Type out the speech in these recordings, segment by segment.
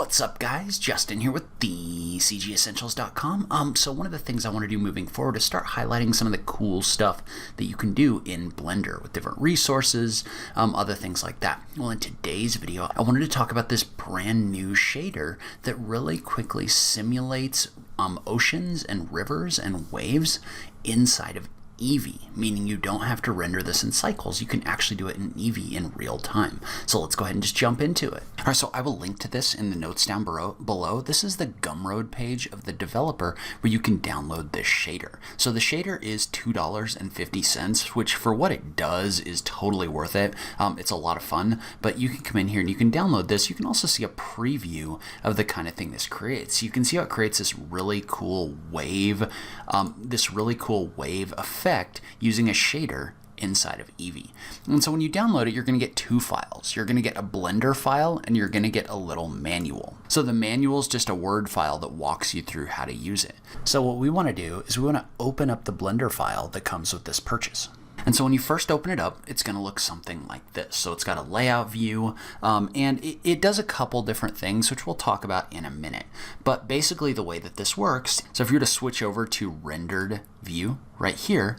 What's up, guys? Justin here with the CGEssentials.com. So one of the things I want to do moving forward is start highlighting some of the cool stuff that you can do in Blender with different resources, other things like that. Well, in today's video, I wanted to talk about this brand new shader that really quickly simulates oceans and rivers and waves inside of Eevee, meaning you don't have to render this in cycles. You can actually do it in Eevee in real time. So let's go ahead and just jump into it. All right, so I will link to this in the notes down below. This is the Gumroad page of the developer where you can download this shader. So the shader is $2.50, which for what it does is totally worth it. It's a lot of fun, but you can come in here and you can download this. You can also see a preview of the kind of thing this creates. You can see how it creates this really cool wave, effect using a shader inside of Eevee. And so when you download it, you're going to get two files. You're going to get a Blender file and you're going to get a little manual. So the manual is just a Word file that walks you through how to use it. So what we want to do is we want to open up the Blender file that comes with this purchase. And so when you first open it up, it's going to look something like this. So it's got a layout view, and it does a couple different things, which we'll talk about in a minute. But basically the way that this works, so if you were to switch over to rendered view right here,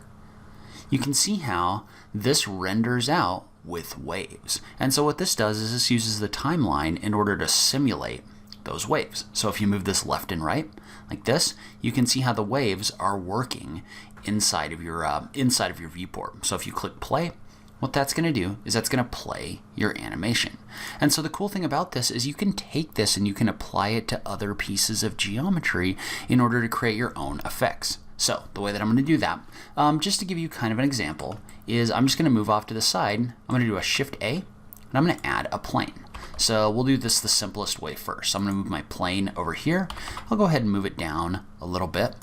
you can see how this renders out with waves. And so what this does is this uses the timeline in order to simulate those waves. So if you move this left and right like this, you can see how the waves are working inside of your viewport. So if you click play, what that's going to do is that's going to play your animation. And so the cool thing about this is you can take this and you can apply it to other pieces of geometry in order to create your own effects. So the way that I'm going to do that, just to give you kind of an example, is I'm just going to move off to the side. I'm going to do a Shift A, and I'm going to add a plane. So we'll do this the simplest way first. So I'm going to move my plane over here. I'll go ahead and move it down a little bit.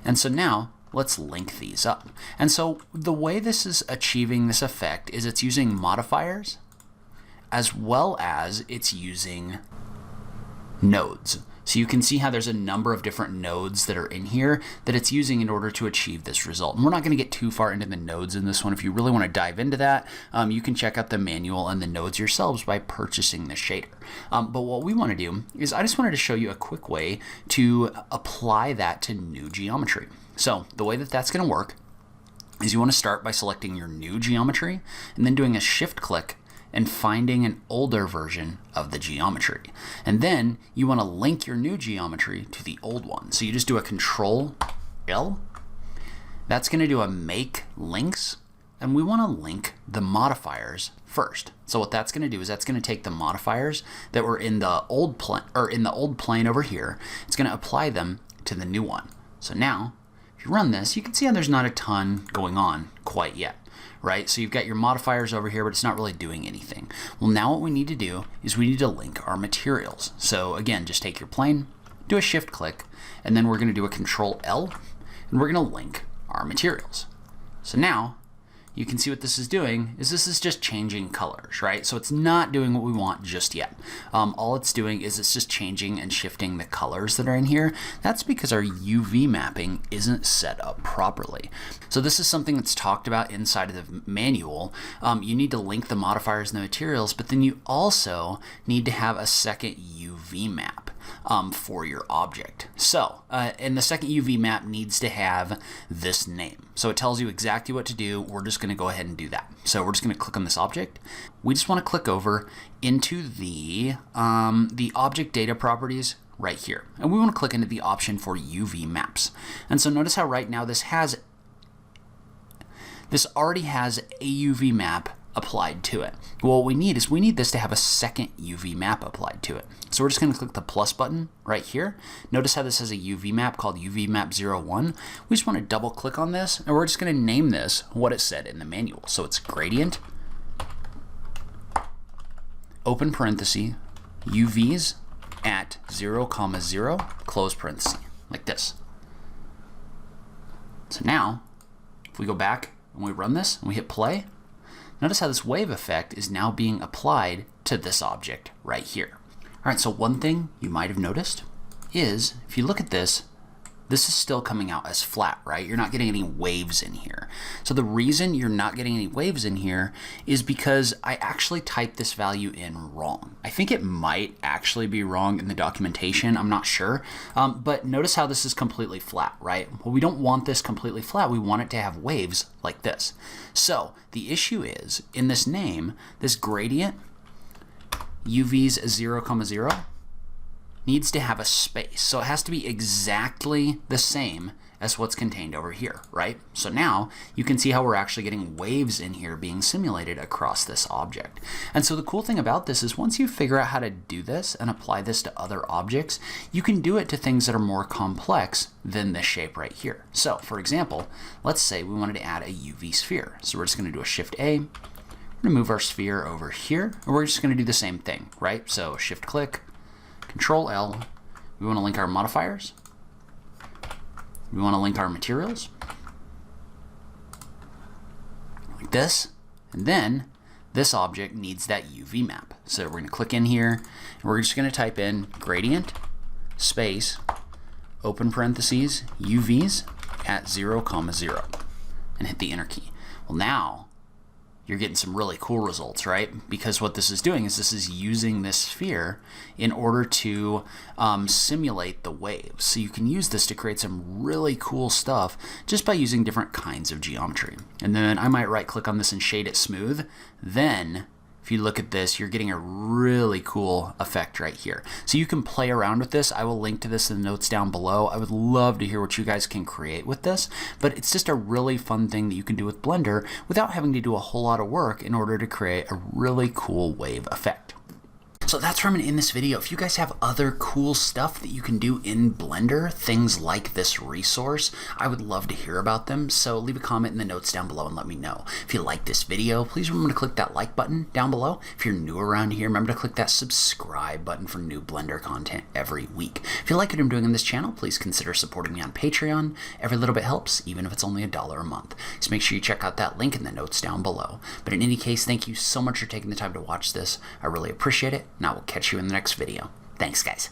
And so now let's link these up. And so the way this is achieving this effect is it's using modifiers as well as it's using nodes. So you can see how there's a number of different nodes that are in here that it's using in order to achieve this result. And we're not going to get too far into the nodes in this one. If you really want to dive into that, you can check out the manual and the nodes yourselves by purchasing the shader. But what we want to do is I just wanted to show you a quick way to apply that to new geometry. So the way that that's going to work is you want to start by selecting your new geometry and then doing a shift click and finding an older version of the geometry. And then you want to link your new geometry to the old one. So you just do a Control L. That's going to do a make links. And we want to link the modifiers first. So what that's going to do is that's going to take the modifiers that were in the old plane over here. It's going to apply them to the new one. So now if you run this, you can see how there's not a ton going on quite yet. Right? So you've got your modifiers over here, but it's not really doing anything. Well, now what we need to do is we need to link our materials. So again, just take your plane, do a shift click, and then we're going to do a Control L, and we're going to link our materials. So now you can see what this is doing is this is just changing colors, right? So it's not doing what we want just yet. All it's doing is it's just changing and shifting the colors that are in here. That's because our UV mapping isn't set up properly. So this is something that's talked about inside of the manual. You need to link the modifiers and the materials, but then you also need to have a second UV map for your object. So, and the second UV map needs to have this name. So it tells you exactly what to do. We're just going to go ahead and do that. So we're just going to click on this object. We just want to click over into the object data properties right here. And we want to click into the option for UV maps. And so notice how right now this already has a UV map applied to it. Well, what we need is we need this to have a second UV map applied to it. So we're just going to click the plus button right here. Notice how this has a UV map called UV map 01. We just want to double click on this and we're just going to name this what it said in the manual. So it's gradient, open parenthesis, UVs at 0, 0, close parenthesis, like this. So now, if we go back and we run this and we hit play, notice how this wave effect is now being applied to this object right here. All right, so one thing you might have noticed is if you look at this, this is still coming out as flat, right? You're not getting any waves in here. So the reason you're not getting any waves in here is because I actually typed this value in wrong. I think it might actually be wrong in the documentation. I'm not sure. But notice how this is completely flat, right? Well, we don't want this completely flat. We want it to have waves like this. So the issue is in this name, this gradient, UV's 0, 0, needs to have a space. So it has to be exactly the same as what's contained over here, right? So now you can see how we're actually getting waves in here being simulated across this object. And so the cool thing about this is once you figure out how to do this and apply this to other objects, you can do it to things that are more complex than this shape right here. So for example, let's say we wanted to add a UV sphere. So we're just going to do a Shift A. We're going to move our sphere over here, and we're just going to do the same thing, right? So Shift click, Control L. We want to link our modifiers. We want to link our materials like this, and then this object needs that UV map. So we're going to click in here, and we're just going to type in gradient space open parentheses UVs at 0, 0 and hit the enter key. Well, now you're getting some really cool results, right? Because what this is doing is this is using this sphere in order to simulate the waves. So you can use this to create some really cool stuff just by using different kinds of geometry. And then I might right click on this and shade it smooth. Then if you look at this, you're getting a really cool effect right here. So you can play around with this. I will link to this in the notes down below. I would love to hear what you guys can create with this, but it's just a really fun thing that you can do with Blender without having to do a whole lot of work in order to create a really cool wave effect. So that's where I'm going to end this video. If you guys have other cool stuff that you can do in Blender, things like this resource, I would love to hear about them. So leave a comment in the notes down below and let me know. If you like this video, please remember to click that like button down below. If you're new around here, remember to click that subscribe button for new Blender content every week. If you like what I'm doing on this channel, please consider supporting me on Patreon. Every little bit helps, even if it's only $1 a month. So make sure you check out that link in the notes down below. But in any case, thank you so much for taking the time to watch this. I really appreciate it. And I will catch you in the next video. Thanks, guys.